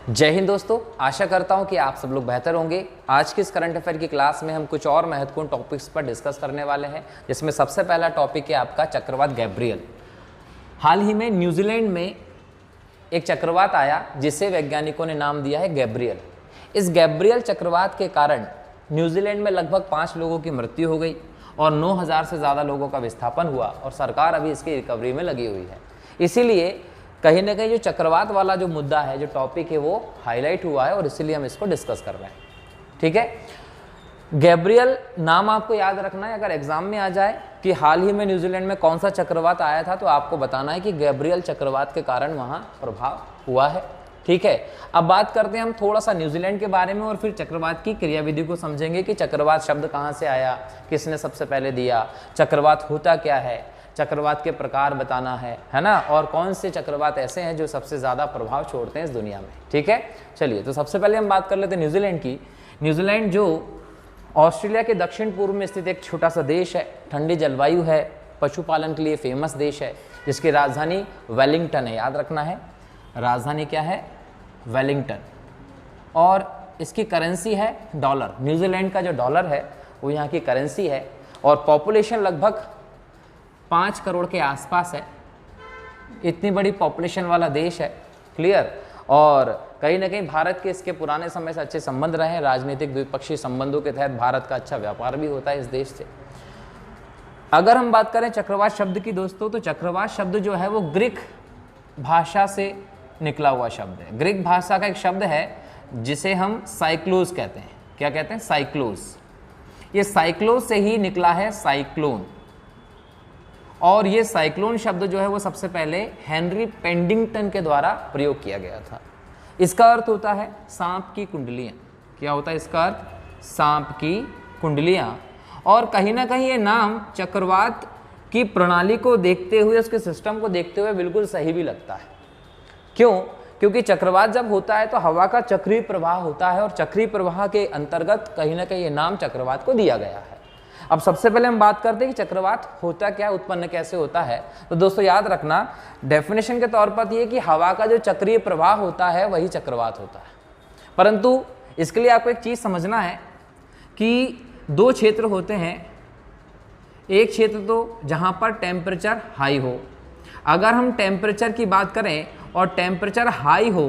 जय हिंद दोस्तों, आशा करता हूं कि आप सब लोग बेहतर होंगे। आज की इस करंट अफेयर की क्लास में हम कुछ और महत्वपूर्ण टॉपिक्स पर डिस्कस करने वाले हैं, जिसमें सबसे पहला टॉपिक है आपका चक्रवात गैब्रियल। हाल ही में न्यूजीलैंड में एक चक्रवात आया जिसे वैज्ञानिकों ने नाम दिया है गैब्रियल। इस गैब्रियल चक्रवात के कारण न्यूजीलैंड में लगभग 5 लोगों की मृत्यु हो गई और 9,000 से ज़्यादा लोगों का विस्थापन हुआ और सरकार अभी इसकी रिकवरी में लगी हुई है। इसीलिए कहीं ना कहीं जो चक्रवात वाला जो मुद्दा है, जो टॉपिक है, वो हाईलाइट हुआ है और इसीलिए हम इसको डिस्कस कर रहे हैं। ठीक है, गैब्रियल नाम आपको याद रखना है। अगर एग्जाम में आ जाए कि हाल ही में न्यूजीलैंड में कौन सा चक्रवात आया था, तो आपको बताना है कि गैब्रियल चक्रवात के कारण वहाँ प्रभाव हुआ है। ठीक है, अब बात करते हैं हम थोड़ा सा न्यूजीलैंड के बारे में और फिर चक्रवात की क्रियाविधि को समझेंगे कि चक्रवात शब्द कहाँ से आया, किसने सबसे पहले दिया, चक्रवात होता क्या है, चक्रवात के प्रकार बताना है ना, और कौन से चक्रवात ऐसे हैं जो सबसे ज़्यादा प्रभाव छोड़ते हैं इस दुनिया में। ठीक है, चलिए तो सबसे पहले हम बात कर लेते हैं न्यूजीलैंड की। न्यूजीलैंड जो ऑस्ट्रेलिया के दक्षिण पूर्व में स्थित एक छोटा सा देश है, ठंडी जलवायु है, पशुपालन के लिए फेमस देश है, जिसकी राजधानी वेलिंगटन है। याद रखना है, राजधानी क्या है, वेलिंगटन। और इसकी करेंसी है डॉलर। न्यूजीलैंड का जो डॉलर है वो यहाँ की करेंसी है और पॉपुलेशन लगभग 5 करोड़ के आसपास है। इतनी बड़ी पॉपुलेशन वाला देश है, क्लियर। और कहीं ना कहीं भारत के इसके पुराने समय से अच्छे संबंध रहे हैं। राजनीतिक द्विपक्षीय संबंधों के तहत भारत का अच्छा व्यापार भी होता है इस देश से। अगर हम बात करें चक्रवात शब्द की दोस्तों, तो चक्रवात शब्द जो है वो ग्रीक भाषा से निकला हुआ शब्द है। ग्रीक भाषा का एक शब्द है जिसे हम साइक्लोस कहते हैं। क्या कहते हैं? साइक्लोस। ये साइक्लोस से ही निकला है साइक्लोन। और ये साइक्लोन शब्द जो है वो सबसे पहले हेनरी पेंडिंगटन के द्वारा प्रयोग किया गया था। इसका अर्थ होता है सांप की कुंडलियाँ। क्या होता है इसका अर्थ? सांप की कुंडलियाँ। और कहीं ना कहीं ये नाम चक्रवात की प्रणाली को देखते हुए, उसके सिस्टम को देखते हुए बिल्कुल सही भी लगता है। क्यों? क्योंकि चक्रवात जब होता है तो हवा का चक्रीय प्रवाह होता है और चक्रीय प्रवाह के अंतर्गत कहीं ना कहीं ये नाम चक्रवात को दिया गया है। अब सबसे पहले हम बात करते हैं कि चक्रवात होता क्या, उत्पन्न कैसे होता है। तो दोस्तों याद रखना, डेफिनेशन के तौर पर ये कि हवा का जो चक्रीय प्रवाह होता है वही चक्रवात होता है। परंतु इसके लिए आपको एक चीज़ समझना है कि 2 क्षेत्र होते हैं। एक क्षेत्र तो जहाँ पर टेम्परेचर हाई हो। अगर हम टेम्परेचर की बात करें और टेम्परेचर हाई हो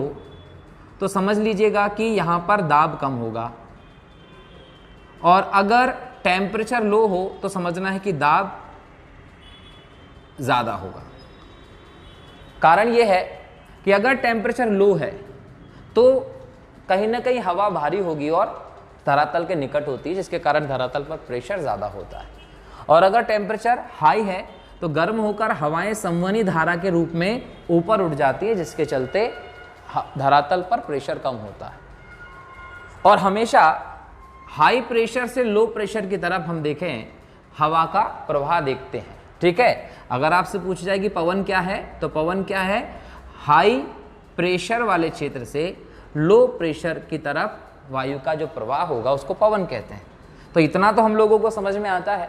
तो समझ लीजिएगा कि यहाँ पर दाब कम होगा, और अगर टेम्परेचर लो हो तो समझना है कि दाब ज़्यादा होगा। कारण यह है कि अगर टेम्परेचर लो है तो कहीं ना कहीं हवा भारी होगी और धरातल के निकट होती है, जिसके कारण धरातल पर प्रेशर ज़्यादा होता है। और अगर टेम्परेचर हाई है तो गर्म होकर हवाएं संवहनी धारा के रूप में ऊपर उठ जाती है, जिसके चलते धरातल पर प्रेशर कम होता है। और हमेशा हाई प्रेशर से लो प्रेशर की तरफ हम देखें, हवा का प्रवाह देखते हैं। ठीक है, अगर आपसे पूछ जाए कि पवन क्या है, तो पवन क्या है? हाई प्रेशर वाले क्षेत्र से लो प्रेशर की तरफ वायु का जो प्रवाह होगा उसको पवन कहते हैं। तो इतना तो हम लोगों को समझ में आता है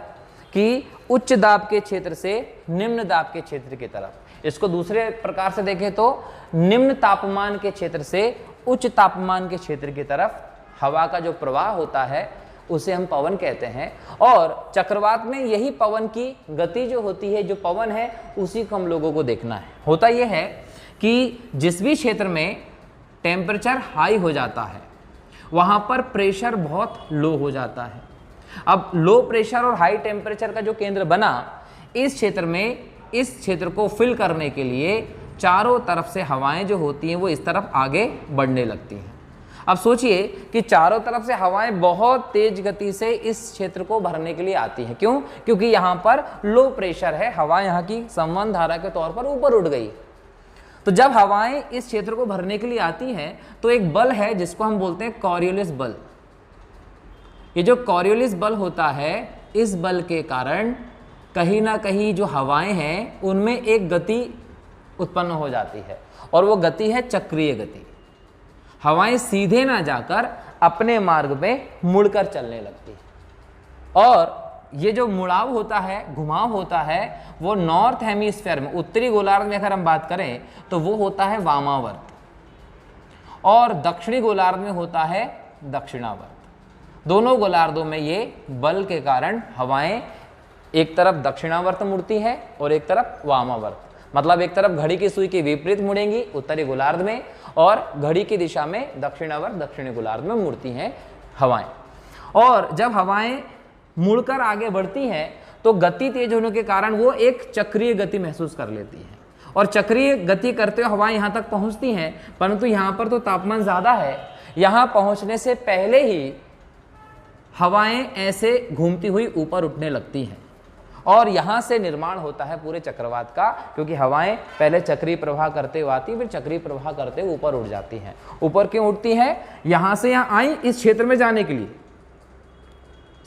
कि उच्च दाब के क्षेत्र से निम्न दाब के क्षेत्र की तरफ। इसको दूसरे प्रकार से देखें तो निम्न तापमान के क्षेत्र से उच्च तापमान के क्षेत्र की तरफ हवा का जो प्रवाह होता है उसे हम पवन कहते हैं। और चक्रवात में यही पवन की गति जो होती है, जो पवन है, उसी को हम लोगों को देखना है। होता यह है कि जिस भी क्षेत्र में टेम्परेचर हाई हो जाता है वहाँ पर प्रेशर बहुत लो हो जाता है। अब लो प्रेशर और हाई टेम्परेचर का जो केंद्र बना, इस क्षेत्र में इस क्षेत्र को फिल करने के लिए चारों तरफ से हवाएं जो होती हैं वो इस तरफ आगे बढ़ने लगती हैं। अब सोचिए कि चारों तरफ से हवाएं बहुत तेज गति से इस क्षेत्र को भरने के लिए आती हैं। क्यों? क्योंकि यहाँ पर लो प्रेशर है, हवा यहाँ की संवहन धारा के तौर पर ऊपर उठ गई। तो जब हवाएं इस क्षेत्र को भरने के लिए आती हैं तो एक बल है जिसको हम बोलते हैं कॉरियोलिस बल। ये जो कॉरियोलिस बल होता है, इस बल के कारण कहीं ना कहीं जो हवाएं हैं उनमें एक गति उत्पन्न हो जाती है, और वो गति है चक्रीय गति। हवाएं सीधे ना जाकर अपने मार्ग में मुड़कर चलने लगती है। और ये जो मुड़ाव होता है, घुमाव होता है, वो नॉर्थ हेमिस्फीयर में, उत्तरी गोलार्ध में अगर हम बात करें तो वो होता है वामावर्त। और दक्षिणी गोलार्ध में होता है दक्षिणावर्त। दोनों गोलार्धों में ये बल के कारण हवाएं एक तरफ दक्षिणावर्त मुड़ती है और एक तरफ वामावर्त, मतलब एक तरफ घड़ी की सुई के विपरीत मुड़ेंगी उत्तरी गोलार्ध में, और घड़ी की दिशा में दक्षिणावर्त दक्षिणी गोलार्ध में मुड़ती हैं हवाएं। और जब हवाएं मुड़कर आगे बढ़ती हैं तो गति तेज होने के कारण वो एक चक्रीय गति महसूस कर लेती हैं, और चक्रीय गति करते हुए हवाएं यहाँ तक पहुँचती हैं, परंतु यहाँ पर तो तापमान ज़्यादा है, यहाँ पहुँचने से पहले ही हवाएं ऐसे घूमती हुई ऊपर उठने लगती हैं, और यहाँ से निर्माण होता है पूरे चक्रवात का, क्योंकि हवाएं पहले चक्रीय प्रवाह करते हुए आती, फिर चक्रीय प्रवाह करते हुए ऊपर उठ जाती हैं। ऊपर क्यों उठती हैं? यहाँ से यहाँ आई इस क्षेत्र में जाने के लिए,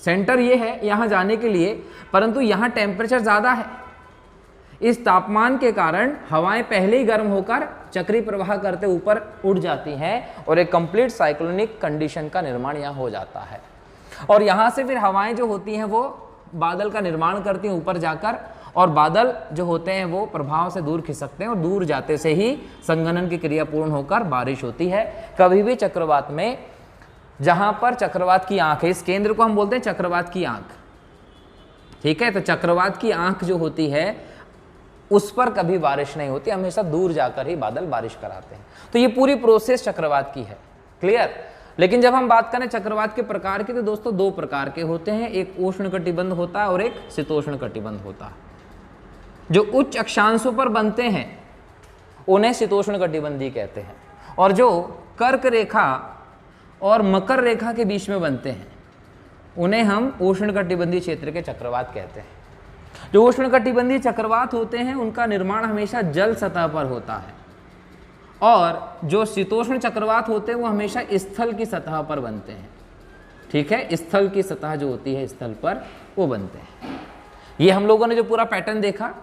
सेंटर ये है यहाँ जाने के लिए, परंतु यहाँ टेम्परेचर ज़्यादा है। इस तापमान के कारण हवाएं पहले ही गर्म होकर चक्रीय प्रवाह करते ऊपर उड़ जाती हैं और एक कंप्लीट साइक्लोनिक कंडीशन का निर्माण यहाँ हो जाता है। और यहाँ से फिर हवाएं जो होती हैं वो बादल का निर्माण करती हैं ऊपर जाकर, और बादल जो होते हैं वो प्रभाव से दूर खिसकते हैं, और दूर जाते से ही संघनन की क्रिया पूर्ण होकर बारिश होती है। कभी भी चक्रवात में जहाँ पर चक्रवात की आंख है, इस केंद्र को हम बोलते हैं चक्रवात की आंख, ठीक है। तो चक्रवात की आंख जो होती है उस पर कभी बारिश नहीं होती, हमेशा दूर जाकर ही बादल बारिश कराते हैं। तो ये पूरी प्रोसेस चक्रवात की है, क्लियर। लेकिन जब हम बात करें चक्रवात के प्रकार की, तो दोस्तों दो प्रकार के होते हैं, एक उष्णकटिबंध होता है और एक शीतोष्ण कटिबंध होता है। जो उच्च अक्षांशों पर बनते हैं उन्हें शीतोष्ण कटिबंधी कहते हैं, और जो कर्क रेखा और मकर रेखा के बीच में बनते हैं उन्हें हम उष्णकटिबंधीय क्षेत्र के चक्रवात कहते हैं। जो उष्णकटिबंधीय चक्रवात होते हैं उनका निर्माण हमेशा जल सतह पर होता है, और जो शीतोष्ण चक्रवात होते हैं वो हमेशा स्थल की सतह पर बनते हैं, ठीक है। स्थल की सतह जो होती है स्थल पर वो बनते हैं। ये हम लोगों ने जो पूरा पैटर्न देखा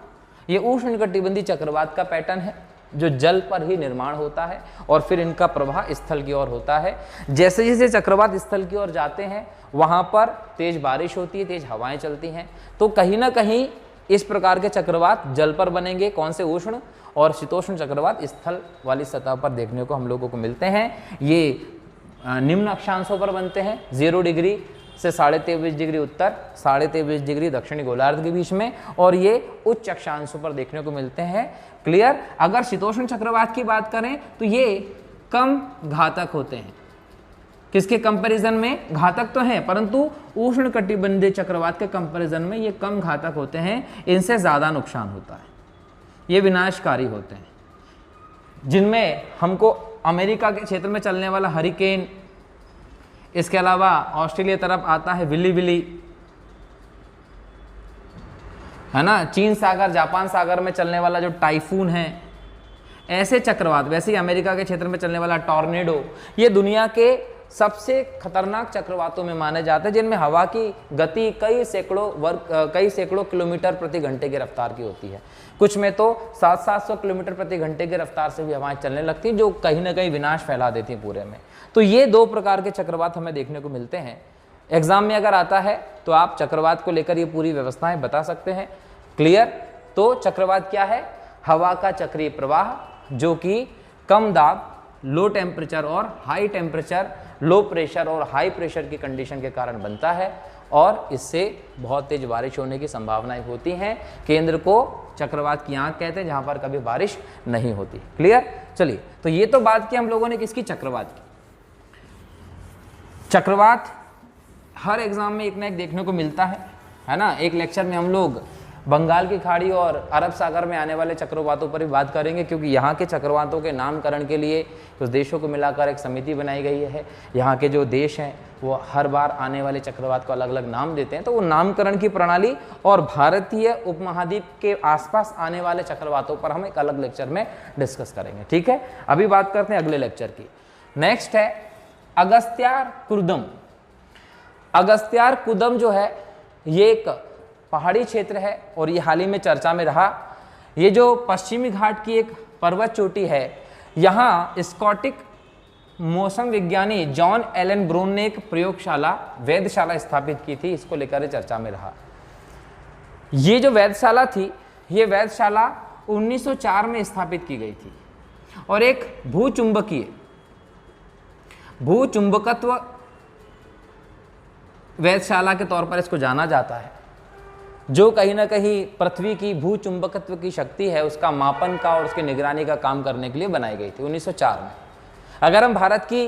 ये उष्णकटिबंधीय चक्रवात का पैटर्न है, जो जल पर ही निर्माण होता है और फिर इनका प्रवाह स्थल की ओर होता है। जैसे जैसे चक्रवात स्थल की ओर जाते हैं वहाँ पर तेज बारिश होती है, तेज हवाएं चलती हैं, तो कहीं ना कहीं इस प्रकार के चक्रवात जल पर बनेंगे। कौन से? उष्ण और शीतोष्ण चक्रवात स्थल वाली सतह पर देखने को हम लोगों को मिलते हैं। ये निम्न अक्षांशों पर बनते हैं, 0 डिग्री से 23.5 डिग्री उत्तर, 23.5 डिग्री दक्षिणी गोलार्ध के बीच में, और ये उच्च अक्षांशों पर देखने को मिलते हैं, क्लियर। अगर शीतोष्ण चक्रवात की बात करें तो ये कम घातक होते हैं। किसके कंपैरिजन में? घातक तो हैं, परंतु उष्ण कटिबंधीय चक्रवात के कंपैरिजन में ये कम घातक होते हैं, इनसे ज़्यादा नुकसान होता है, ये विनाशकारी होते हैं। जिनमें हमको अमेरिका के क्षेत्र में चलने वाला हरिकेन, इसके अलावा ऑस्ट्रेलिया तरफ आता है विली विली, है ना, चीन सागर जापान सागर में चलने वाला जो टाइफून है, ऐसे चक्रवात। वैसे ही अमेरिका के क्षेत्र में चलने वाला टॉर्नेडो, ये दुनिया के सबसे खतरनाक चक्रवातों में माने जाते हैं, जिनमें हवा की गति कई सैकड़ों किलोमीटर प्रति घंटे की रफ्तार की होती है। कुछ में तो 700 किलोमीटर प्रति घंटे की रफ्तार से भी हवाएं चलने लगती हैं, जो कहीं ना कहीं विनाश फैला देती हैं पूरे में। तो ये दो प्रकार के चक्रवात हमें देखने को मिलते हैं। एग्जाम में अगर आता है तो आप चक्रवात को लेकर ये पूरी व्यवस्थाएं बता सकते हैं, क्लियर। तो चक्रवात क्या है? हवा का चक्रीय प्रवाह जो कि कम दाब, लो टेम्परेचर और हाई टेम्परेचर, लो प्रेशर और हाई प्रेशर की कंडीशन के कारण बनता है, और इससे बहुत तेज बारिश होने की संभावनाएं होती हैं। केंद्र को चक्रवात की आंख कहते हैं, जहां पर कभी बारिश नहीं होती, क्लियर। चलिए, तो ये तो बात की हम लोगों ने किसकी? चक्रवात की। चक्रवात हर एग्जाम में एक ना एक देखने को मिलता है ना। एक लेक्चर में हम लोग बंगाल की खाड़ी और अरब सागर में आने वाले चक्रवातों पर भी बात करेंगे, क्योंकि यहाँ के चक्रवातों के नामकरण के लिए कुछ देशों को मिलाकर एक समिति बनाई गई है। यहाँ के जो देश हैं वो हर बार आने वाले चक्रवात को अलग अलग नाम देते हैं, तो वो नामकरण की प्रणाली और भारतीय उपमहाद्वीप के आसपास आने वाले चक्रवातों पर हम एक अलग लेक्चर में डिस्कस करेंगे, ठीक है। अभी बात करते हैं अगले लेक्चर की। नेक्स्ट है अगस्त्यारकूदम। अगस्त्यारकूदम जो है ये एक पहाड़ी क्षेत्र है और ये हाल ही में चर्चा में रहा। ये जो पश्चिमी घाट की एक पर्वत चोटी है, यहाँ स्कॉटिक मौसम विज्ञानी जॉन एलन ब्रोन ने एक प्रयोगशाला, वेधशाला स्थापित की थी, इसको लेकर चर्चा में रहा। ये जो वेधशाला थी, ये वेधशाला 1904 में स्थापित की गई थी, और एक भूचुंबकीय भूचुंबकत्व वेधशाला के तौर पर इसको जाना जाता है, जो कहीं ना कहीं पृथ्वी की भूचुंबकत्व की शक्ति है उसका मापन का और उसकी निगरानी का काम करने के लिए बनाई गई थी 1904 में। अगर हम भारत की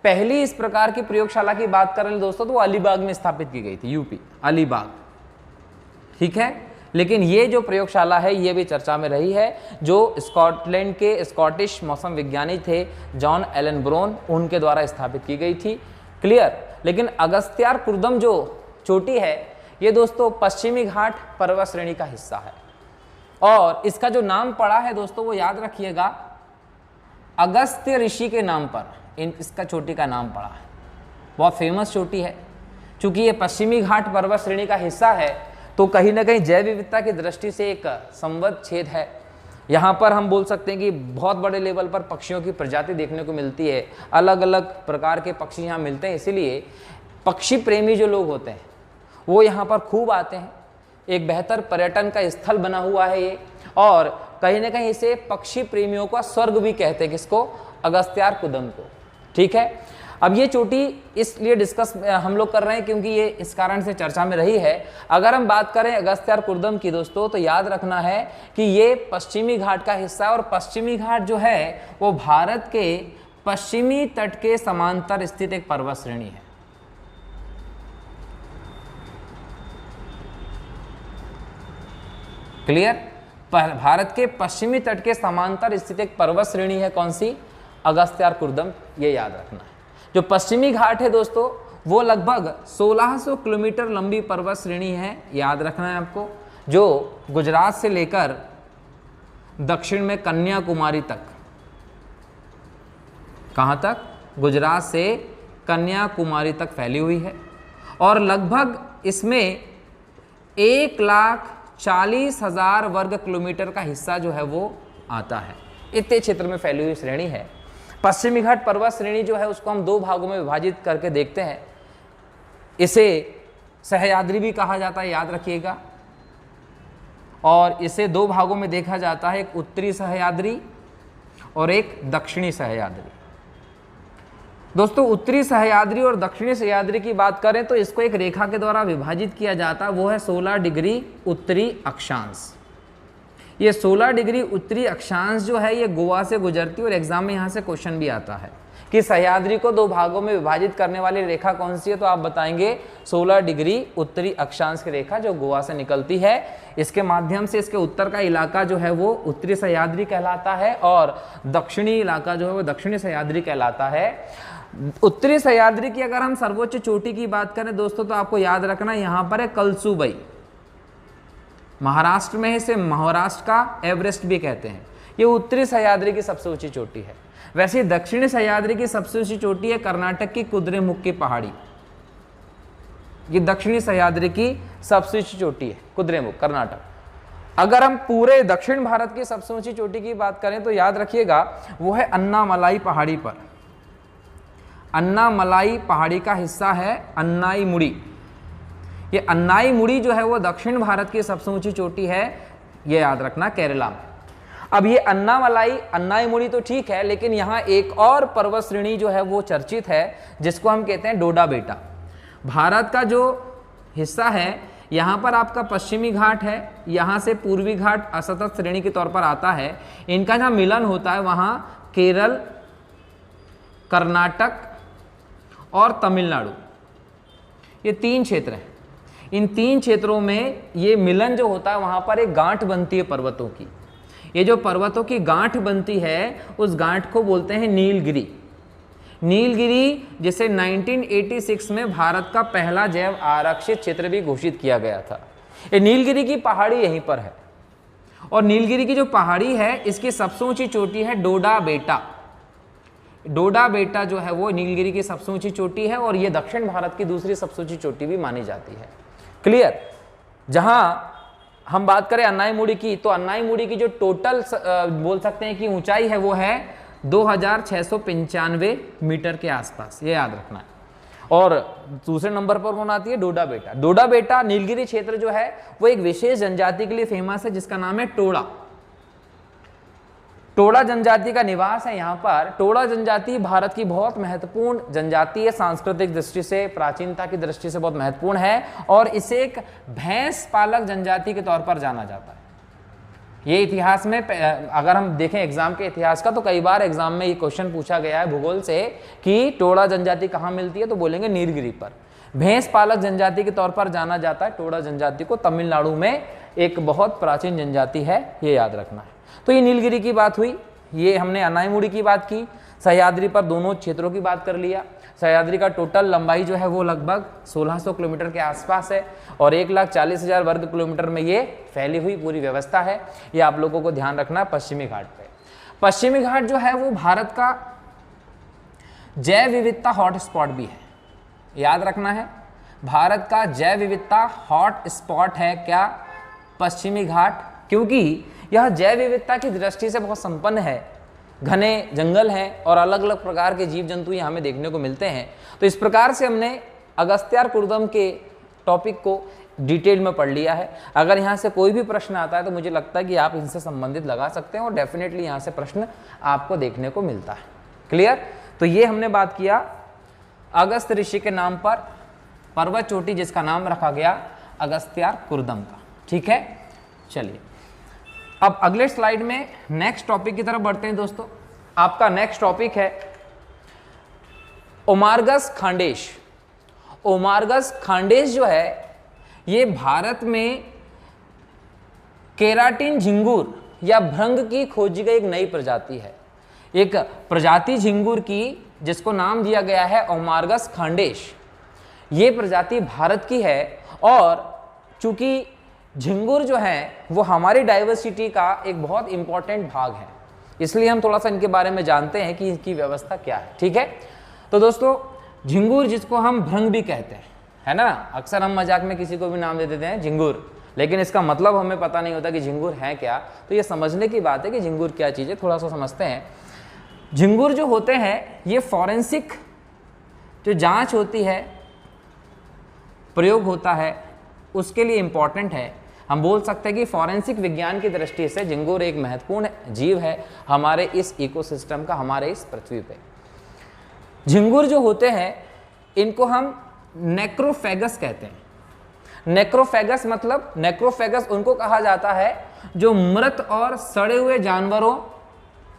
पहली इस प्रकार की प्रयोगशाला की बात करें दोस्तों तो वो अलीबाग में स्थापित की गई थी, यूपी अलीबाग, ठीक है। लेकिन ये जो प्रयोगशाला है ये भी चर्चा में रही है, जो स्कॉटलैंड के स्कॉटिश मौसम विज्ञानी थे जॉन एलन ब्रोन, उनके द्वारा स्थापित की गई थी, क्लियर। लेकिन अगस्त्यारकूर्दम जो चोटी है ये दोस्तों पश्चिमी घाट पर्वत श्रेणी का हिस्सा है, और इसका जो नाम पड़ा है दोस्तों वो याद रखिएगा अगस्त्य ऋषि के नाम पर इसका चोटी का नाम पड़ा है। बहुत फेमस चोटी है, चूंकि ये पश्चिमी घाट पर्वत श्रेणी का हिस्सा है तो कहीं ना कहीं जैव विविधता की दृष्टि से एक संबद्ध छेद है। यहाँ पर हम बोल सकते हैं कि बहुत बड़े लेवल पर पक्षियों की प्रजाति देखने को मिलती है, अलग अलग प्रकार के पक्षी यहाँ मिलते हैं, इसीलिए पक्षी प्रेमी जो लोग होते हैं वो यहाँ पर खूब आते हैं। एक बेहतर पर्यटन का स्थल बना हुआ है ये, और कहीं ना कहीं इसे पक्षी प्रेमियों का स्वर्ग भी कहते हैं, किसको, अगस्त्यारकूदम को, ठीक है। अब ये चोटी इसलिए डिस्कस हम लोग कर रहे हैं क्योंकि ये इस कारण से चर्चा में रही है। अगर हम बात करें अगस्त्यारकूर्दम की दोस्तों तो याद रखना है कि ये पश्चिमी घाट का हिस्सा है, और पश्चिमी घाट जो है वो भारत के पश्चिमी तट के समांतर स्थित एक पर्वत श्रेणी है। क्लियर, भारत के पश्चिमी तट के समांतर स्थित एक पर्वत श्रेणी है, कौन सी, अगस्त्यारकूर्दम, ये याद रखना है। जो पश्चिमी घाट है दोस्तों वो लगभग 1600 किलोमीटर लंबी पर्वत श्रेणी है, याद रखना है आपको, जो गुजरात से लेकर दक्षिण में कन्याकुमारी तक, कहां तक, गुजरात से कन्याकुमारी तक फैली हुई है, और लगभग इसमें 1,40,000 वर्ग किलोमीटर का हिस्सा जो है वो आता है। इतने क्षेत्र में फैली हुई श्रेणी है। पश्चिमी घाट पर्वत श्रेणी जो है उसको हम दो भागों में विभाजित करके देखते हैं। इसे सह्याद्री भी कहा जाता है, याद रखिएगा, और इसे दो भागों में देखा जाता है, एक उत्तरी सह्याद्री और एक दक्षिणी सह्याद्री। दोस्तों उत्तरी सह्याद्री और दक्षिणी सह्याद्री की बात करें तो इसको एक रेखा के द्वारा विभाजित किया जाता है, वो है 16 डिग्री उत्तरी अक्षांश। ये 16 डिग्री उत्तरी अक्षांश जो है ये गोवा से गुजरती है, और एग्जाम में यहाँ से क्वेश्चन भी आता है कि सह्याद्री को दो भागों में विभाजित करने वाली रेखा कौन सी है, तो आप बताएंगे 16 डिग्री उत्तरी अक्षांश की रेखा जो गोवा से निकलती है। इसके माध्यम से इसके उत्तर का इलाका जो है वो उत्तरी सह्याद्री कहलाता है, और दक्षिणी इलाका जो है वो दक्षिणी सह्याद्री कहलाता है। उत्तरी सह्याद्री की अगर हम सर्वोच्च चोटी की बात करें दोस्तों तो आपको याद रखना यहाँ पर है कलसुबई, महाराष्ट्र में है, इसे महाराष्ट्र का एवरेस्ट भी कहते हैं। ये उत्तरी सह्याद्री की सबसे ऊंची चोटी है। वैसे दक्षिणी सह्याद्री की सबसे ऊंची चोटी है कर्नाटक की कुद्रेमुख की पहाड़ी। ये दक्षिणी सह्याद्री की सबसे ऊंची चोटी है, कुद्रेमुख, कर्नाटक। अगर हम पूरे दक्षिण भारत की सबसे ऊंची चोटी की बात करें तो याद रखिएगा वो है अन्नामलाई पहाड़ी पर। अन्नामलाई पहाड़ी का हिस्सा है अन्नाईमुड़ी। ये अन्नाईमुड़ी जो है वो दक्षिण भारत की सबसे ऊंची चोटी है, ये याद रखना, केरला में। अब ये अन्नाईमुड़ी तो ठीक है, लेकिन यहाँ एक और पर्वत श्रेणी जो है वो चर्चित है जिसको हम कहते हैं डोडा बेटा। भारत का जो हिस्सा है यहाँ पर आपका पश्चिमी घाट है, यहाँ से पूर्वी घाट असतत श्रेणी के तौर पर आता है। इनका जहाँ मिलन होता है वहाँ केरल, कर्नाटक और तमिलनाडु, ये तीन क्षेत्र हैं। इन तीन क्षेत्रों में ये मिलन जो होता है वहाँ पर एक गांठ बनती है पर्वतों की। ये जो पर्वतों की गांठ बनती है उस गांठ को बोलते हैं नीलगिरी। नीलगिरी जिसे 1986 में भारत का पहला जैव आरक्षित क्षेत्र भी घोषित किया गया था। ये नीलगिरी की पहाड़ी यहीं पर है, और नीलगिरी की जो पहाड़ी है इसकी सबसे ऊंची चोटी है डोडा बेटा। डोडा बेटा जो है वो नीलगिरी की सबसे ऊंची चोटी है, और ये दक्षिण भारत की दूसरी सबसे ऊंची चोटी भी मानी जाती है। क्लियर। जहां हम बात करें अन्नाईमुड़ी की, तो अन्नाईमुड़ी की जो टोटल बोल सकते हैं कि ऊंचाई है वो है 2695 मीटर के आसपास, ये याद रखना है। और दूसरे नंबर पर कौन आती है, डोडा बेटा। डोडा बेटा नीलगिरी क्षेत्र जो है वो एक विशेष जनजाति के लिए फेमस है जिसका नाम है टोड़ा। टोडा जनजाति का निवास है यहाँ पर। टोडा जनजाति भारत की बहुत महत्वपूर्ण जनजाति है, सांस्कृतिक दृष्टि से, प्राचीनता की दृष्टि से बहुत महत्वपूर्ण है और इसे एक भैंस पालक जनजाति के तौर पर जाना जाता है। ये इतिहास में अगर हम देखें एग्जाम के इतिहास का, तो कई बार एग्जाम में ये क्वेश्चन पूछा गया है भूगोल से कि टोडा जनजाति कहाँ मिलती है, तो बोलेंगे नीलगिरी पर। भैंस पालक जनजाति के तौर पर जाना जाता है टोडा जनजाति को। तमिलनाडु में एक बहुत प्राचीन जनजाति है, ये याद रखना है। तो ये नीलगिरी की बात हुई, ये हमने अनाईमुड़ी की बात की, सह्याद्री पर दोनों क्षेत्रों की बात कर लिया। सह्याद्री का टोटल लंबाई जो है वो लगभग 1600 किलोमीटर के आसपास है और 1,40,000 वर्ग किलोमीटर में ये फैली हुई पूरी व्यवस्था है। ये आप लोगों को ध्यान रखना पश्चिमी घाट पे। पश्चिमी घाट जो है वो भारत का जैव विविधता हॉटस्पॉट भी है, याद रखना है। भारत का जैव विविधता हॉट स्पॉट है क्या? पश्चिमी घाट, क्योंकि यह जैव विविधता की दृष्टि से बहुत संपन्न है। घने जंगल हैं और अलग अलग प्रकार के जीव जंतु यहाँ हमें देखने को मिलते हैं। तो इस प्रकार से हमने अगस्त्यारकूर्दम के टॉपिक को डिटेल में पढ़ लिया है। अगर यहाँ से कोई भी प्रश्न आता है तो मुझे लगता है कि आप इनसे संबंधित लगा सकते हैं और डेफिनेटली यहाँ से प्रश्न आपको देखने को मिलता है। क्लियर? तो ये हमने बात किया अगस्त ऋषि के नाम पर पर्वत चोटी जिसका नाम रखा गया अगस्त्यारकूर्दम का। ठीक है, चलिए अब अगले स्लाइड में नेक्स्ट टॉपिक की तरफ बढ़ते हैं दोस्तों। आपका नेक्स्ट टॉपिक है ओमार्गस खांडेश। ओमार्गस खांडेश जो है ये भारत में केराटिन झिंगूर या भृंग की खोजी गई एक नई प्रजाति है। एक प्रजाति झिंगूर की जिसको नाम दिया गया है ओमार्गस खांडेश। ये प्रजाति भारत की है और चूंकि झिंगुर जो है वो हमारी डाइवर्सिटी का एक बहुत इंपॉर्टेंट भाग है, इसलिए हम थोड़ा सा इनके बारे में जानते हैं कि इनकी व्यवस्था क्या है। ठीक है, तो दोस्तों झिंगुर जिसको हम भृंग भी कहते हैं, है ना, अक्सर हम मजाक में किसी को भी नाम दे देते हैं झिंगुर, लेकिन इसका मतलब हमें पता नहीं होता कि झिंगुर है क्या। तो ये समझने की बात है कि झिंगुर क्या चीज़ है, थोड़ा सा समझते हैं। झिंगुर जो होते हैं ये फॉरेंसिक जो जाँच होती है, प्रयोग होता है, उसके लिए इम्पॉर्टेंट है। हम बोल सकते हैं कि फॉरेंसिक विज्ञान की दृष्टि से झिंगुर एक महत्वपूर्ण जीव है हमारे इस इकोसिस्टम का, हमारे इस पृथ्वी पे। झिंगुर जो होते हैं इनको हम नेक्रोफेगस कहते हैं। नेक्रोफेगस मतलब नेक्रोफेगस उनको कहा जाता है जो मृत और सड़े हुए जानवरों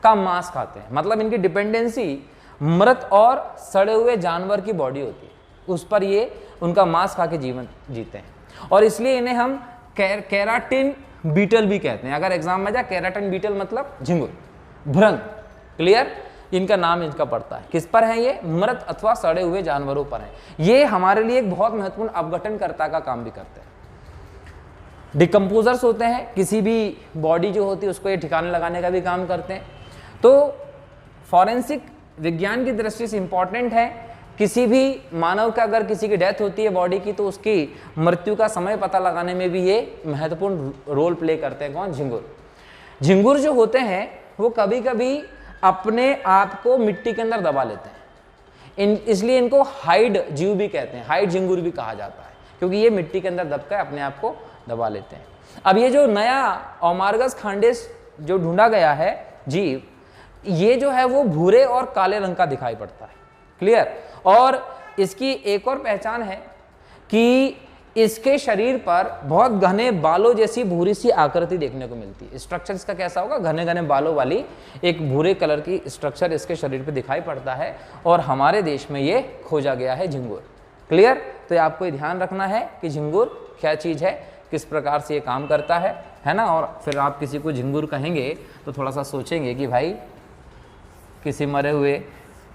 का मांस खाते हैं। मतलब इनकी डिपेंडेंसी मृत और सड़े हुए जानवर की बॉडी होती है, उस पर ये उनका मांस खा के जीवन जीते हैं और इसलिए इन्हें हम केराटिन बीटल भी कहते हैं। अगर एग्जाम में जाए केराटिन बीटल मतलब झिंगुर, भृंग। क्लियर? इनका नाम इनका पड़ता है, किस पर है ये? मृत अथवा सड़े हुए जानवरों पर है। ये हमारे लिए एक बहुत महत्वपूर्ण अपघटनकर्ता का काम भी करते हैं। डिकम्पोजर्स होते हैं, किसी भी बॉडी जो होती है उसको ये ठिकाने लगाने का भी काम करते हैं। तो फॉरेंसिक विज्ञान की दृष्टि से इंपॉर्टेंट है। किसी भी मानव का अगर किसी की डेथ होती है बॉडी की, तो उसकी मृत्यु का समय पता लगाने में भी ये महत्वपूर्ण रोल प्ले करते हैं। कौन? झिंगुर। झिंगुर जो होते हैं वो कभी कभी अपने आप को मिट्टी के अंदर दबा लेते हैं, इसलिए इनको हाइड जीव भी कहते हैं, हाइड झिंगुर भी कहा जाता है, क्योंकि ये मिट्टी के अंदर दबकर अपने आप को दबा लेते हैं। अब ये जो नया ओमार्गस खांडेश जो ढूंढा गया है जीव, ये जो है वो भूरे और काले रंग का दिखाई पड़ता है। क्लियर? और इसकी एक और पहचान है कि इसके शरीर पर बहुत घने बालों जैसी भूरी सी आकृति देखने को मिलती है। स्ट्रक्चर इसका कैसा होगा? घने घने बालों वाली एक भूरे कलर की स्ट्रक्चर इसके शरीर पे दिखाई पड़ता है और हमारे देश में ये खोजा गया है झिंगुर। क्लियर? तो आपको ये ध्यान रखना है कि झिंगुर क्या चीज़ है, किस प्रकार से ये काम करता है ना। और फिर आप किसी को झिंगुर कहेंगे तो थोड़ा सा सोचेंगे कि भाई किसी मरे हुए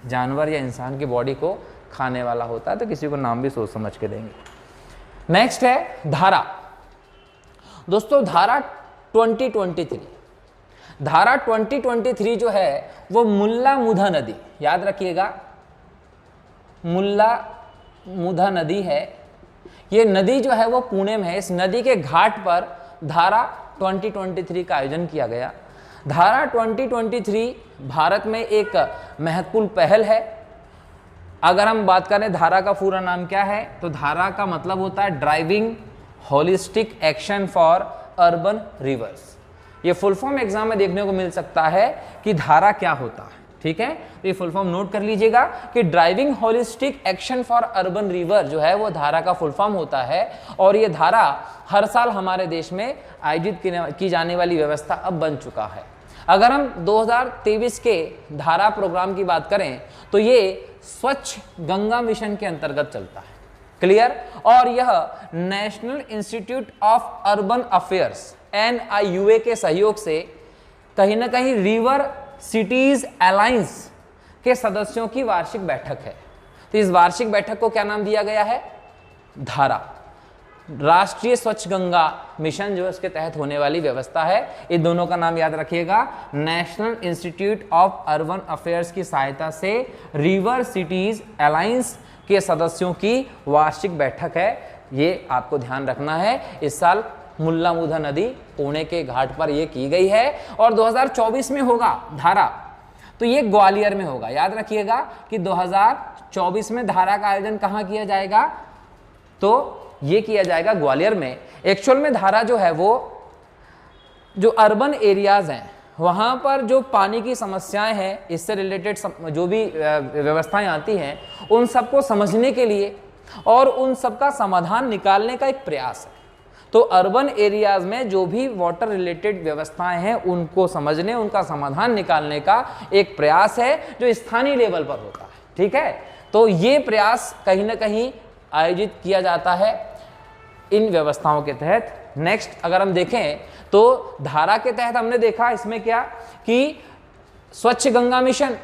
जानवर या इंसान की बॉडी को खाने वाला होता है, तो किसी को नाम भी सोच समझ के देंगे। नेक्स्ट है धारा। दोस्तों धारा 2023, धारा 2023 जो है वो मुल्ला मुधा नदी, याद रखिएगा मुल्ला मुधा नदी है। ये नदी जो है वो पुणे में है। इस नदी के घाट पर धारा 2023 का आयोजन किया गया। धारा 2023 भारत में एक महत्वपूर्ण पहल है। अगर हम बात करें धारा का पूरा नाम क्या है, तो धारा का मतलब होता है driving holistic action for urban reverse. ये फुल फॉर्म एग्जाम में देखने को मिल सकता है कि धारा क्या होता है, ठीक है। तो ये फुल फॉर्म नोट कर लीजिएगा कि driving holistic action for urban river जो है वो धारा का फुल फॉर्म होता है, और ये धारा हर साल हमारे देश में आयोजित की जाने वाली व्यवस्था अब बन चुका है। अगर हम 2023 के धारा प्रोग्राम की बात करें तो ये स्वच्छ गंगा मिशन के अंतर्गत चलता है, क्लियर। और यह national institute of urban affairs NIUA के सहयोग से कहीं ना कहीं रिवर सिटीज अलायंस के सदस्यों की वार्षिक बैठक है। तो इस वार्षिक बैठक को क्या नाम दिया गया है? धारा। राष्ट्रीय स्वच्छ गंगा मिशन जो इसके तहत होने वाली व्यवस्था है, इन दोनों का नाम याद रखिएगा। National institute of urban affairs की सहायता से रिवर सिटीज अलायंस के सदस्यों की वार्षिक बैठक है, ये आपको ध्यान रखना है। इस साल मुल्ला मुधा नदी पुणे के घाट पर यह की गई है, और 2024 में होगा धारा, तो ये ग्वालियर में होगा। याद रखिएगा कि 2024 में धारा का आयोजन कहाँ किया जाएगा? तो ये किया जाएगा ग्वालियर में। एक्चुअल में धारा जो है वो जो अर्बन एरियाज हैं वहाँ पर जो पानी की समस्याएं हैं, इससे रिलेटेड जो भी व्यवस्थाएं आती हैं, उन सबको समझने के लिए और उन सबका समाधान निकालने का एक प्रयास है। तो अर्बन एरियाज में जो भी वाटर रिलेटेड व्यवस्थाएं हैं उनको समझने, उनका समाधान निकालने का एक प्रयास है जो स्थानीय लेवल पर होता है, ठीक है। तो ये प्रयास कहीं ना कहीं आयोजित किया जाता है इन व्यवस्थाओं के तहत। नेक्स्ट अगर हम देखें तो धारा के तहत हमने देखा इसमें क्या कि स्वच्छ गंगा मिशन।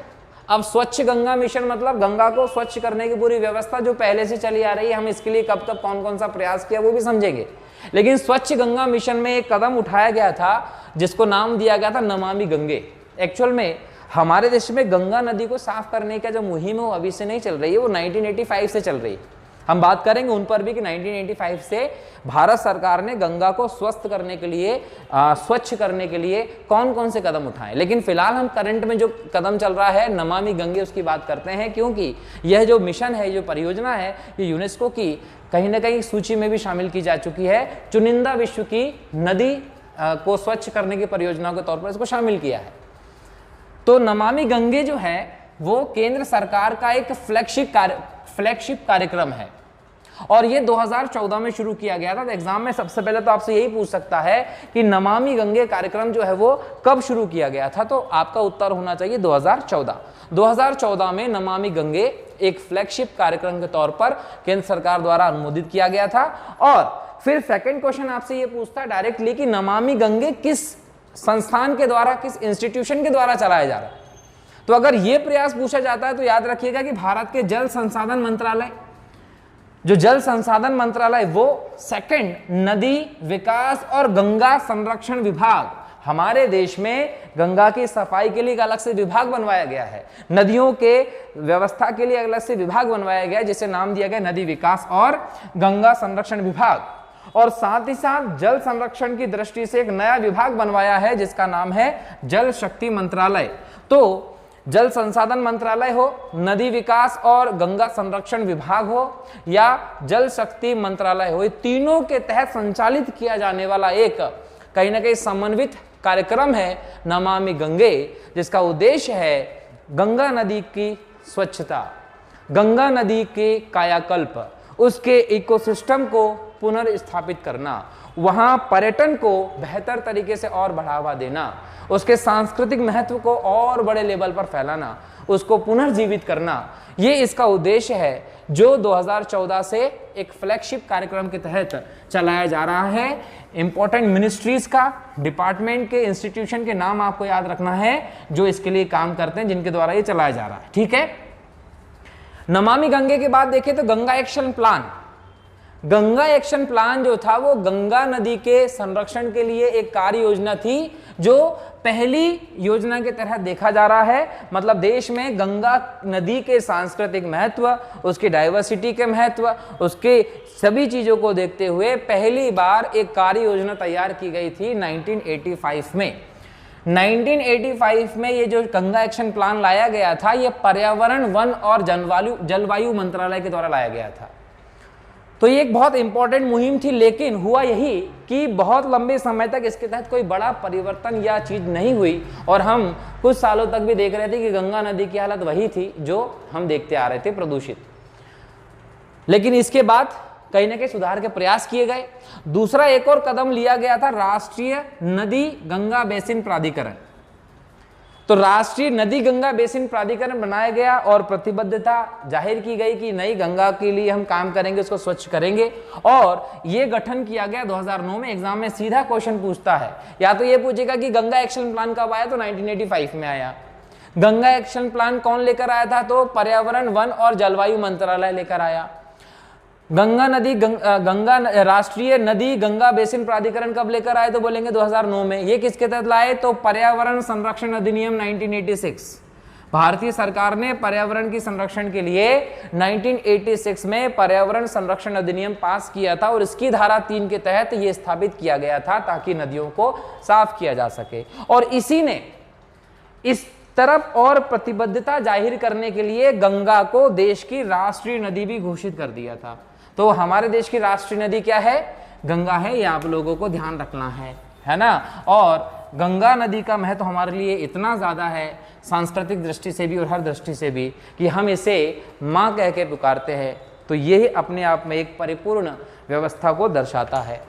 अब स्वच्छ गंगा मिशन मतलब गंगा को स्वच्छ करने की पूरी व्यवस्था जो पहले से चली आ रही है, हम इसके लिए कब कब कौन कौन सा प्रयास किया वो भी समझेंगे। लेकिन स्वच्छ गंगा मिशन में एक कदम उठाया गया था जिसको नाम दिया गया था नमामि गंगे। एक्चुअल में हमारे देश में गंगा नदी को साफ करने का जो मुहिम है वो अभी से नहीं चल रही है, वो 1985 से चल रही है। हम बात करेंगे उन पर भी कि 1985 से भारत सरकार ने गंगा को स्वस्थ करने के लिए, स्वच्छ करने के लिए कौन कौन से कदम उठाए। लेकिन फिलहाल हम करंट में जो कदम चल रहा है नमामि गंगे उसकी बात करते हैं, क्योंकि यह जो मिशन है, जो परियोजना है, ये यूनेस्को की कहीं ना कहीं सूची में भी शामिल की जा चुकी है। चुनिंदा विश्व की नदी को स्वच्छ करने की परियोजना के तौर पर इसको शामिल किया है। तो नमामि गंगे जो है वो केंद्र सरकार का एक फ्लैगशिप कार्यक्रम है, और ये 2014 में शुरू किया गया था। तो एग्जाम में सबसे पहले तो आपसे यही पूछ सकता है कि नमामि गंगे कार्यक्रम जो है वो कब शुरू किया गया था, तो आपका उत्तर होना चाहिए 2014। 2014 में नमामि गंगे एक फ्लैगशिप कार्यक्रम के तौर पर केंद्र सरकार द्वारा अनुमोदित किया गया था। और फिर सेकंड क्वेश्चन आपसे ये पूछता है डायरेक्टली कि नमामि गंगे किस संस्थान के द्वारा, किस इंस्टीट्यूशन के द्वारा चलाया जा रहा है। तो अगर ये प्रयास पूछा जाता है तो याद रखिएगा कि भारत के जल संसाधन मंत्रालय, जो जल संसाधन मंत्रालय वो सेकंड नदी विकास और गंगा संरक्षण विभाग, हमारे देश में गंगा की सफाई के लिए एक अलग से विभाग बनवाया गया है, नदियों के व्यवस्था के लिए अलग से विभाग बनवाया गया है जिसे नाम दिया गया नदी विकास और गंगा संरक्षण विभाग। और साथ ही साथ जल संरक्षण की दृष्टि से एक नया विभाग बनवाया है जिसका नाम है जल शक्ति मंत्रालय। तो जल संसाधन मंत्रालय हो, नदी विकास और गंगा संरक्षण विभाग हो या जल शक्ति मंत्रालय हो, ये तीनों के तहत संचालित किया जाने वाला एक कहीं ना कहीं समन्वित कार्यक्रम है नमामि गंगे, जिसका उद्देश्य है गंगा नदी की स्वच्छता, गंगा नदी के कायाकल्प, उसके इकोसिस्टम को पुनर्स्थापित करना, वहाँ पर्यटन को बेहतर तरीके से और बढ़ावा देना, उसके सांस्कृतिक महत्व को और बड़े लेवल पर फैलाना, उसको पुनर्जीवित करना, ये इसका उद्देश्य है जो 2014 से एक फ्लैगशिप कार्यक्रम के तहत चलाया जा रहा है। इंपॉर्टेंट मिनिस्ट्रीज का, डिपार्टमेंट के, इंस्टीट्यूशन के नाम आपको याद रखना है जो इसके लिए काम करते हैं, जिनके द्वारा ये चलाया जा रहा है, ठीक है। नमामि गंगे के बाद देखें तो Ganga action plan. Ganga action plan जो था वो गंगा नदी के संरक्षण के लिए एक कार्य योजना थी जो पहली योजना के तहत देखा जा रहा है। मतलब देश में गंगा नदी के सांस्कृतिक महत्व, उसकी डाइवर्सिटी के महत्व, उसके सभी चीजों को देखते हुए पहली बार एक कार्य योजना तैयार की गई थी 1985 में। 1985 में ये जो गंगा एक्शन प्लान लाया गया था ये पर्यावरण, वन और जलवायु मंत्रालय के द्वारा लाया गया था। तो ये एक बहुत इंपॉर्टेंट मुहिम थी, लेकिन हुआ यही कि बहुत लंबे समय तक इसके तहत कोई बड़ा परिवर्तन या चीज नहीं हुई और हम कुछ सालों तक भी देख रहे थे कि गंगा नदी की हालत वही थी जो हम देखते आ रहे थे, प्रदूषित। लेकिन इसके बाद कहीं ना कहीं सुधार के प्रयास किए गए। दूसरा एक और कदम लिया गया था, राष्ट्रीय नदी गंगा बेसिन प्राधिकरण। तो राष्ट्रीय नदी गंगा बेसिन प्राधिकरण बनाया गया और प्रतिबद्धता जाहिर की गई कि नई गंगा के लिए हम काम करेंगे, उसको स्वच्छ करेंगे। और ये गठन किया गया 2009 में। एग्जाम में सीधा क्वेश्चन पूछता है, या तो ये पूछेगा कि गंगा एक्शन प्लान कब आया, तो 1985 में आया। गंगा एक्शन प्लान कौन लेकर आया था, तो पर्यावरण, वन और जलवायु मंत्रालय लेकर आया। राष्ट्रीय नदी गंगा बेसिन प्राधिकरण कब लेकर आए, तो बोलेंगे 2009 में। ये किसके तहत लाए, तो पर्यावरण संरक्षण अधिनियम 1986। भारतीय सरकार ने पर्यावरण की संरक्षण के लिए 1986 में पर्यावरण संरक्षण अधिनियम पास किया था और इसकी धारा 3 के तहत यह स्थापित किया गया था ताकि नदियों को साफ किया जा सके। और इसी ने इस तरफ और प्रतिबद्धता जाहिर करने के लिए गंगा को देश की राष्ट्रीय नदी भी घोषित कर दिया था। तो हमारे देश की राष्ट्रीय नदी क्या है, गंगा है, ये आप लोगों को ध्यान रखना है ना। और गंगा नदी का महत्व हमारे लिए इतना ज़्यादा है, सांस्कृतिक दृष्टि से भी और हर दृष्टि से भी, कि हम इसे माँ कह के पुकारते हैं। तो ये अपने आप में एक परिपूर्ण व्यवस्था को दर्शाता है।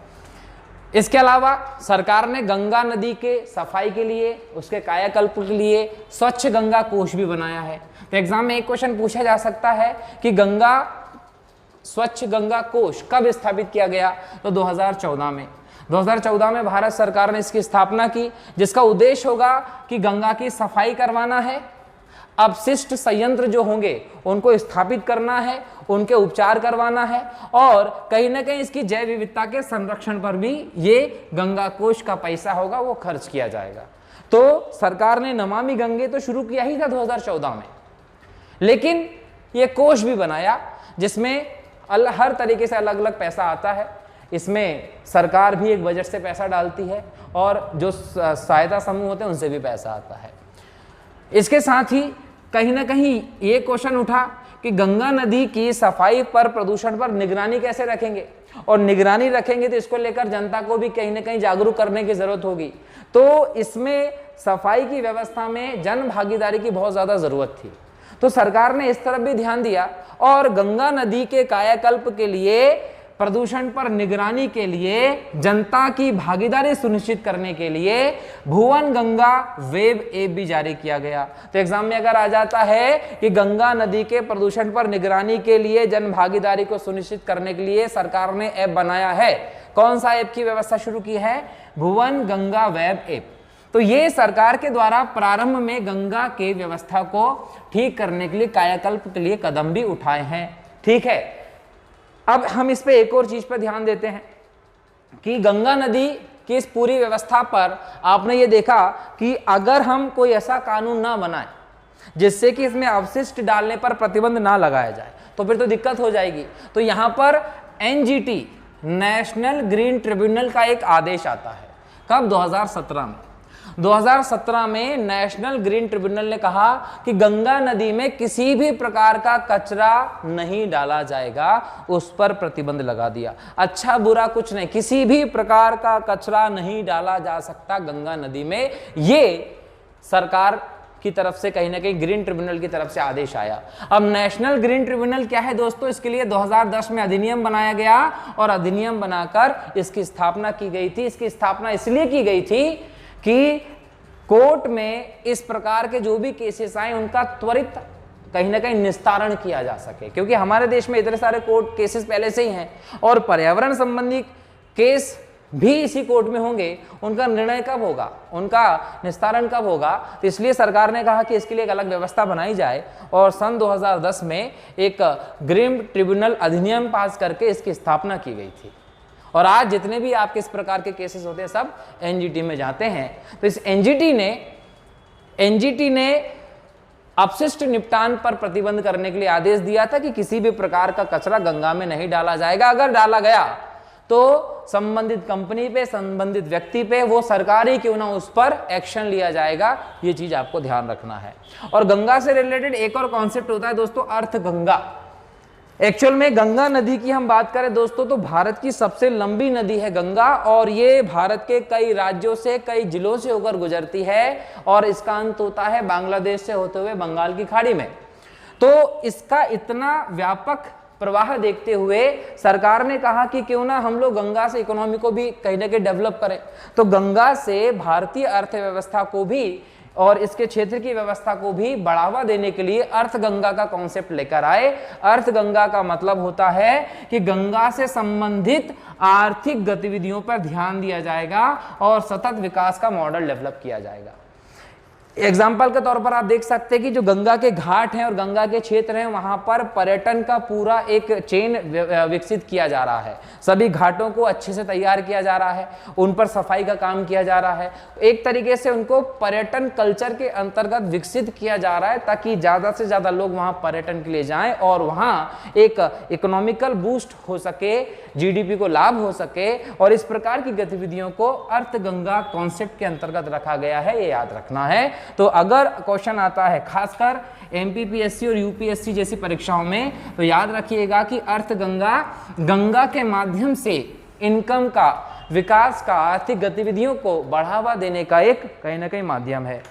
इसके अलावा सरकार ने गंगा नदी के सफाई के लिए, उसके कायाकल्प के लिए स्वच्छ गंगा कोष भी बनाया है। तो एग्जाम में एक क्वेश्चन पूछा जा सकता है कि स्वच्छ गंगा कोष कब स्थापित किया गया, तो 2014 में। 2014 में भारत सरकार ने इसकी स्थापना की, जिसका उद्देश्य होगा कि गंगा की सफाई करवाना है, अपशिष्ट संयंत्र जो होंगे उनको स्थापित करना है, उनके उपचार करवाना है और कहीं ना कहीं इसकी जैव विविधता के संरक्षण पर भी ये गंगा कोष का पैसा होगा, वो खर्च किया जाएगा। तो सरकार ने नमामि गंगे तो शुरू किया ही था 2014 में, लेकिन ये कोष भी बनाया जिसमें हर तरीके से अलग अलग पैसा आता है। इसमें सरकार भी एक बजट से पैसा डालती है और जो सहायता समूह होते हैं उनसे भी पैसा आता है। इसके साथ ही कहीं ना कहीं ये क्वेश्चन उठा कि गंगा नदी की सफाई पर, प्रदूषण पर निगरानी कैसे रखेंगे, और निगरानी रखेंगे तो इसको लेकर जनता को भी कहीं ना कहीं जागरूक करने की जरूरत होगी। तो इसमें सफाई की व्यवस्था में जन भागीदारी की बहुत ज्यादा जरूरत थी। तो सरकार ने इस तरफ भी ध्यान दिया और गंगा नदी के कायाकल्प के लिए, प्रदूषण पर निगरानी के लिए, जनता की भागीदारी सुनिश्चित करने के लिए भुवन गंगा वेब ऐप भी जारी किया गया। तो एग्जाम में अगर आ जाता है कि गंगा नदी के प्रदूषण पर निगरानी के लिए, जन भागीदारी को सुनिश्चित करने के लिए सरकार ने ऐप बनाया है, कौन सा ऐप की व्यवस्था शुरू की है, भुवन गंगा वेब ऐप। तो ये सरकार के द्वारा प्रारंभ में गंगा के व्यवस्था को ठीक करने के लिए, कायाकल्प के लिए कदम भी उठाए हैं। ठीक है, अब हम इस पे एक और चीज पर ध्यान देते हैं कि गंगा नदी की इस पूरी व्यवस्था पर आपने ये देखा कि अगर हम कोई ऐसा कानून ना बनाए जिससे कि इसमें अवशिष्ट डालने पर प्रतिबंध ना लगाया जाए तो फिर तो दिक्कत हो जाएगी। तो यहां पर NGT, नेशनल ग्रीन ट्रिब्यूनल का एक आदेश आता है। कब, 2017 में। 2017 में नेशनल ग्रीन ट्रिब्यूनल ने कहा कि गंगा नदी में किसी भी प्रकार का कचरा नहीं डाला जाएगा, उस पर प्रतिबंध लगा दिया। अच्छा बुरा कुछ नहीं, किसी भी प्रकार का कचरा नहीं डाला जा सकता गंगा नदी में। ये सरकार की तरफ से कहीं ना कहीं ग्रीन ट्रिब्यूनल की तरफ से आदेश आया। अब नेशनल ग्रीन ट्रिब्यूनल क्या है दोस्तों, इसके लिए 2010 में अधिनियम बनाया गया और अधिनियम बनाकर इसकी स्थापना की गई थी। इसकी स्थापना इसलिए की गई थी कि कोर्ट में इस प्रकार के जो भी केसेस आए उनका त्वरित कहीं ना कहीं निस्तारण किया जा सके, क्योंकि हमारे देश में इतने सारे कोर्ट केसेस पहले से ही हैं और पर्यावरण संबंधी केस भी इसी कोर्ट में होंगे। उनका निर्णय कब होगा, उनका निस्तारण कब होगा, तो इसलिए सरकार ने कहा कि इसके लिए एक अलग व्यवस्था बनाई जाए और सन 2010 में एक ग्रीन ट्रिब्यूनल अधिनियम पास करके इसकी स्थापना की गई थी। और आज जितने भी आपके इस प्रकार के केसेस होते हैं सब NGT में जाते हैं। तो इस NGT ने अपशिष्ट निपटान पर प्रतिबंध करने के लिए आदेश दिया था कि किसी भी प्रकार का कचरा गंगा में नहीं डाला जाएगा। अगर डाला गया तो संबंधित कंपनी पे, संबंधित व्यक्ति पे, वो सरकारी क्यों ना, उस पर एक्शन लिया जाएगा। ये चीज आपको ध्यान रखना है। और गंगा से रिलेटेड एक और कॉन्सेप्ट होता है दोस्तों, अर्थ गंगा। एक्चुअल में गंगा नदी की हम बात करें दोस्तों तो भारत की सबसे लंबी नदी है गंगा, और ये भारत के कई राज्यों से, कई जिलों से होकर गुजरती है और इसका अंत होता है बांग्लादेश से होते हुए बंगाल की खाड़ी में। तो इसका इतना व्यापक प्रवाह देखते हुए सरकार ने कहा कि क्यों ना हम लोग गंगा से इकोनॉमी को भी कहीं ना कहीं डेवलप करें। तो गंगा से भारतीय अर्थव्यवस्था को भी और इसके क्षेत्र की व्यवस्था को भी बढ़ावा देने के लिए अर्थ गंगा का कॉन्सेप्ट लेकर आए। अर्थ गंगा का मतलब होता है कि गंगा से संबंधित आर्थिक गतिविधियों पर ध्यान दिया जाएगा और सतत विकास का मॉडल डेवलप किया जाएगा। एग्जाम्पल के तौर पर आप देख सकते हैं कि जो गंगा के घाट हैं और गंगा के क्षेत्र हैं वहां पर पर्यटन का पूरा एक चेन विकसित किया जा रहा है। सभी घाटों को अच्छे से तैयार किया जा रहा है, उन पर सफाई का काम किया जा रहा है, एक तरीके से उनको पर्यटन कल्चर के अंतर्गत विकसित किया जा रहा है ताकि ज्यादा से ज्यादा लोग वहां पर्यटन के लिए जाएं और वहां एक इकोनॉमिकल बूस्ट हो सके, जीडीपी को लाभ हो सके। और इस प्रकार की गतिविधियों को अर्थ गंगा कॉन्सेप्ट के अंतर्गत रखा गया है, ये याद रखना है। तो अगर क्वेश्चन आता है खासकर एमपीपीएससी और यूपीएससी जैसी परीक्षाओं में, तो याद रखिएगा कि अर्थ गंगा गंगा के माध्यम से इनकम का, विकास का, आर्थिक गतिविधियों को बढ़ावा देने का एक कहीं ना कहीं माध्यम है।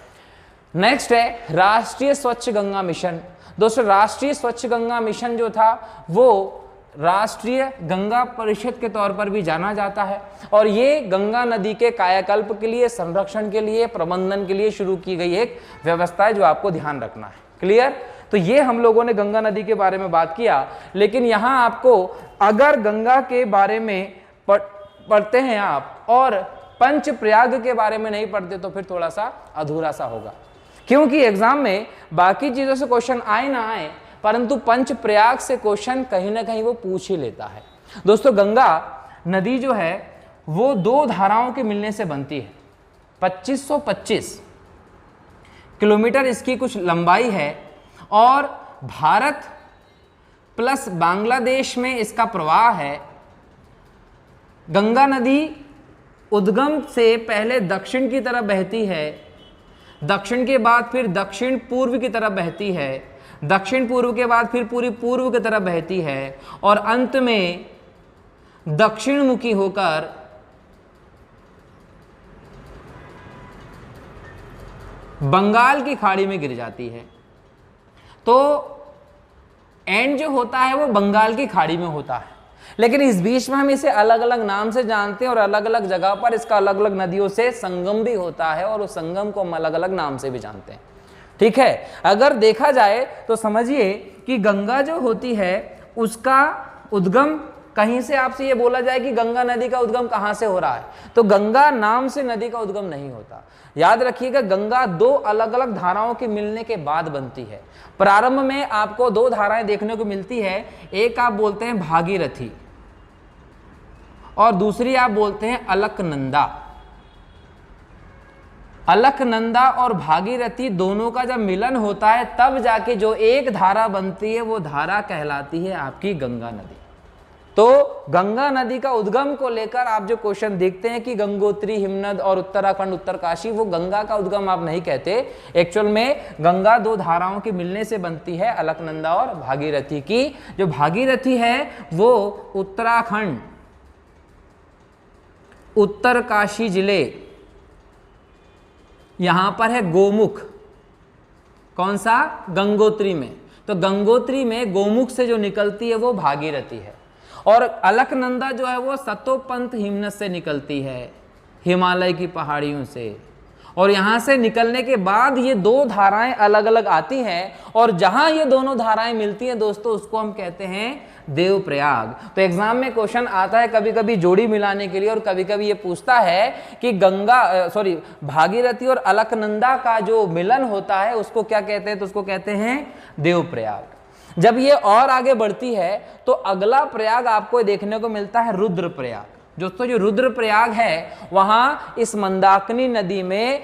नेक्स्ट है राष्ट्रीय स्वच्छ गंगा मिशन। दोस्तों राष्ट्रीय स्वच्छ गंगा मिशन जो था वो राष्ट्रीय गंगा परिषद के तौर पर भी जाना जाता है और ये गंगा नदी के कायाकल्प के लिए, संरक्षण के लिए, प्रबंधन के लिए शुरू की गई एक व्यवस्था है जो आपको ध्यान रखना है। क्लियर? तो ये हम लोगों ने गंगा नदी के बारे में बात किया, लेकिन यहां आपको अगर गंगा के बारे में पढ़ते हैं आप और पंच प्रयाग के बारे में नहीं पढ़ते तो फिर थोड़ा सा अधूरा सा होगा, क्योंकि एग्जाम में बाकी चीजों से क्वेश्चन आए ना आए परंतु पंच प्रयाग से क्वेश्चन कहीं ना कहीं वो पूछ ही लेता है। दोस्तों गंगा नदी जो है वो दो धाराओं के मिलने से बनती है। 2525 किलोमीटर इसकी कुछ लंबाई है और भारत प्लस बांग्लादेश में इसका प्रवाह है। गंगा नदी उद्गम से पहले दक्षिण की तरफ बहती है, दक्षिण के बाद फिर दक्षिण पूर्व की तरफ बहती है, दक्षिण पूर्व के बाद फिर पूरी पूर्व की तरफ बहती है और अंत में दक्षिण मुखी होकर बंगाल की खाड़ी में गिर जाती है। तो एंड जो होता है वो बंगाल की खाड़ी में होता है, लेकिन इस बीच में हम इसे अलग अलग नाम से जानते हैं और अलग अलग जगह पर इसका अलग अलग नदियों से संगम भी होता है और उस संगम को हम अलग अलग नाम से भी जानते हैं। ठीक है, अगर देखा जाए तो समझिए कि गंगा जो होती है उसका उद्गम कहीं से, आपसे ये बोला जाए कि गंगा नदी का उद्गम कहां से हो रहा है, तो गंगा नाम से नदी का उद्गम नहीं होता। याद रखिएगा गंगा दो अलग अलग धाराओं के मिलने के बाद बनती है। प्रारंभ में आपको दो धाराएं देखने को मिलती है, एक आप बोलते हैं भागीरथी और दूसरी आप बोलते हैं अलकनंदा। अलकनंदा और भागीरथी दोनों का जब मिलन होता है तब जाके जो एक धारा बनती है वो धारा कहलाती है आपकी गंगा नदी। तो गंगा नदी का उद्गम को लेकर आप जो क्वेश्चन देखते हैं कि गंगोत्री, हिमनद और उत्तराखंड, उत्तरकाशी, वो गंगा का उद्गम आप नहीं कहते। एक्चुअल में गंगा दो धाराओं के मिलने से बनती है, अलकनंदा और भागीरथी की। जो भागीरथी है वो उत्तराखंड, उत्तरकाशी जिले, यहां पर है गोमुख। कौन सा? गंगोत्री में। तो गंगोत्री में गोमुख से जो निकलती है वो भागीरथी है और अलकनंदा जो है वो सतोपंत हिमनद से निकलती है, हिमालय की पहाड़ियों से। और यहां से निकलने के बाद ये दो धाराएं अलग अलग आती हैं और जहां ये दोनों धाराएं मिलती हैं दोस्तों उसको हम कहते हैं देवप्रयाग। तो एग्जाम में क्वेश्चन आता है कभी कभी जोड़ी मिलाने के लिए और कभी कभी ये पूछता है कि भागीरथी और अलकनंदा का जो मिलन होता है उसको क्या कहते हैं, तो उसको कहते हैं देवप्रयाग। जब ये और आगे बढ़ती है तो अगला प्रयाग आपको देखने को मिलता है रुद्रप्रयाग। दोस्तों जो रुद्रप्रयाग है वहां इस मंदाकिनी नदी में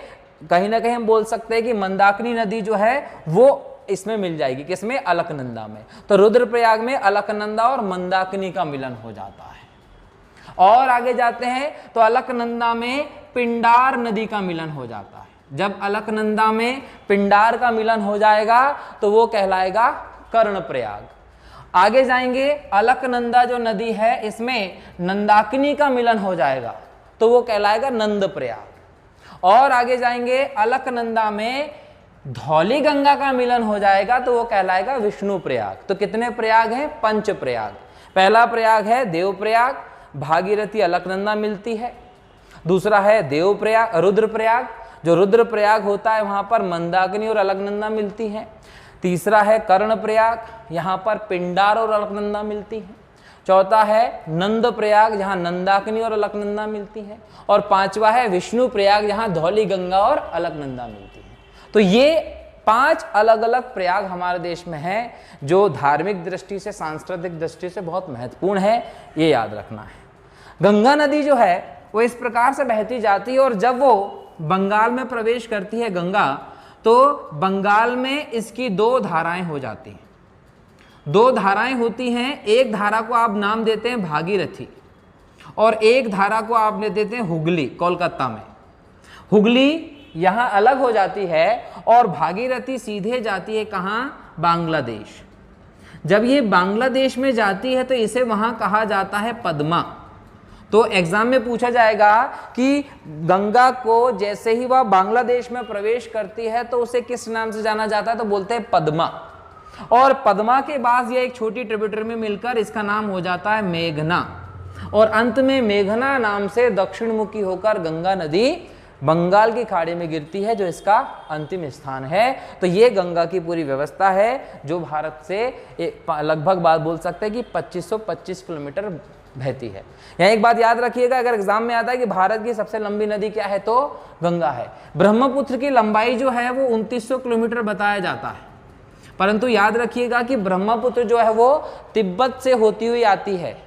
कहीं ना कहीं हम बोल सकते हैं कि मंदाकिनी नदी जो है वो इसमें मिल जाएगी, किसमें? अलकनंदा में। तो रुद्रप्रयाग में अलकनंदा और मंदाकिनी का मिलन हो जाता है। और आगे जाते हैं तो अलकनंदा में पिंडार नदी का मिलन हो जाता है। जब अलकनंदा में पिंडार का मिलन हो जाएगा तो वो कहलाएगा कर्णप्रयाग। आगे जाएंगे, अलकनंदा जो नदी है इसमें नंदाकिनी का मिलन हो जाएगा तो वो कहलाएगा नंद प्रयाग। और आगे जाएंगे, अलकनंदा में धौली गंगा का मिलन हो जाएगा तो वो कहलाएगा विष्णु प्रयाग। तो कितने प्रयाग हैं? 5 प्रयाग। पहला प्रयाग है देव प्रयाग, भागीरथी अलकनंदा मिलती है। दूसरा है देव प्रयाग, रुद्र प्रयाग, जो रुद्र प्रयाग होता है वहां पर मंदाकिनी और अलकनंदा मिलती है। तीसरा है कर्ण प्रयाग, यहाँ पर पिंडार और अलकनंदा मिलती है। चौथा है नंद प्रयाग, जहाँ नंदाकिनी और अलकनंदा मिलती है। और पांचवा है विष्णु प्रयाग, जहाँ धौली गंगा और अलकनंदा मिलती है। तो ये 5 अलग अलग प्रयाग हमारे देश में हैं जो धार्मिक दृष्टि से, सांस्कृतिक दृष्टि से बहुत महत्वपूर्ण है, ये याद रखना है। गंगा नदी जो है वो इस प्रकार से बहती जाती है और जब वो बंगाल में प्रवेश करती है गंगा, तो बंगाल में इसकी 2 धाराएं हो जाती हैं। 2 धाराएं होती हैं, एक धारा को आप नाम देते हैं भागीरथी और एक धारा को आप ले देते हैं हुगली। कोलकाता में हुगली यहां अलग हो जाती है और भागीरथी सीधे जाती है कहां? बांग्लादेश। जब ये बांग्लादेश में जाती है तो इसे वहां कहा जाता है पद्मा। तो एग्जाम में पूछा जाएगा कि गंगा को जैसे ही वह बांग्लादेश में प्रवेश करती है तो उसे किस नाम से जाना जाता है? तो बोलते हैं पद्मा। और पद्मा के बाद यह एक छोटी ट्रिब्यूटरी में मिलकर इसका नाम हो जाता है मेघना और अंत में मेघना नाम से दक्षिण मुखी होकर गंगा नदी बंगाल की खाड़ी में गिरती है, जो इसका अंतिम स्थान है। तो ये गंगा की पूरी व्यवस्था है जो भारत से लगभग बात बोल सकते हैं कि 2525 किलोमीटर बहती है। यहाँ एक बात याद रखिएगा, अगर एग्जाम में आता है कि भारत की सबसे लंबी नदी क्या है तो गंगा है। ब्रह्मपुत्र की लंबाई जो है वो 2900 किलोमीटर बताया जाता है, परंतु याद रखिएगा कि ब्रह्मपुत्र जो है वो तिब्बत से होती हुई आती है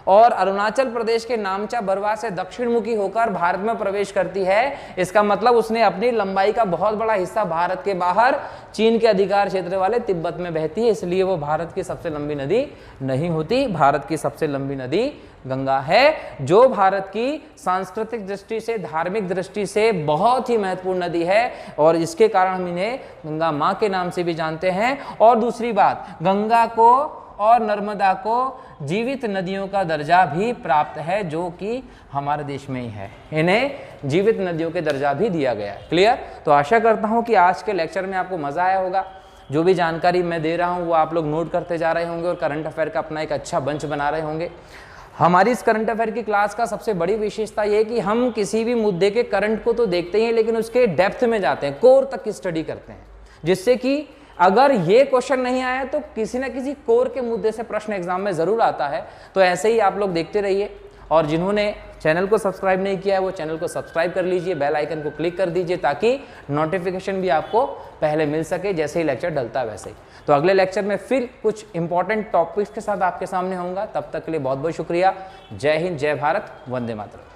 और अरुणाचल प्रदेश के नामचा बरवा से दक्षिण मुखी होकर भारत में प्रवेश करती है। इसका मतलब उसने अपनी लंबाई का बहुत बड़ा हिस्सा भारत के बाहर चीन के अधिकार क्षेत्र वाले तिब्बत में बहती है, इसलिए वो भारत की सबसे लंबी नदी नहीं होती। भारत की सबसे लंबी नदी गंगा है, जो भारत की सांस्कृतिक दृष्टि से, धार्मिक दृष्टि से बहुत ही महत्वपूर्ण नदी है और इसके कारण हम इन्हें गंगा माँ के नाम से भी जानते हैं। और दूसरी बात, गंगा को और नर्मदा को जीवित नदियों का दर्जा भी प्राप्त है, जो कि हमारे देश में ही है। इन्हें जीवित नदियों के दर्जा भी दिया गया है। क्लियर? तो आशा करता हूं कि आज के लेक्चर में आपको मजा आया होगा। जो भी जानकारी मैं दे रहा हूं वो आप लोग नोट करते जा रहे होंगे और करंट अफेयर का अपना एक अच्छा बंच बना रहे होंगे। हमारी इस करंट अफेयर की क्लास का सबसे बड़ी विशेषता ये है कि हम किसी भी मुद्दे के करंट को तो देखते ही हैं, लेकिन उसके डेप्थ में जाते हैं, कोर तक की स्टडी करते हैं, जिससे कि अगर ये क्वेश्चन नहीं आया तो किसी न किसी कोर के मुद्दे से प्रश्न एग्जाम में जरूर आता है। तो ऐसे ही आप लोग देखते रहिए और जिन्होंने चैनल को सब्सक्राइब नहीं किया है वो चैनल को सब्सक्राइब कर लीजिए, बेल आइकन को क्लिक कर दीजिए ताकि नोटिफिकेशन भी आपको पहले मिल सके जैसे ही लेक्चर डलता है वैसे ही। तो अगले लेक्चर में फिर कुछ इंपॉर्टेंट टॉपिक्स के साथ आपके सामने होऊंगा। तब तक के लिए बहुत बहुत शुक्रिया। जय हिंद, जय भारत, वंदे मातरम।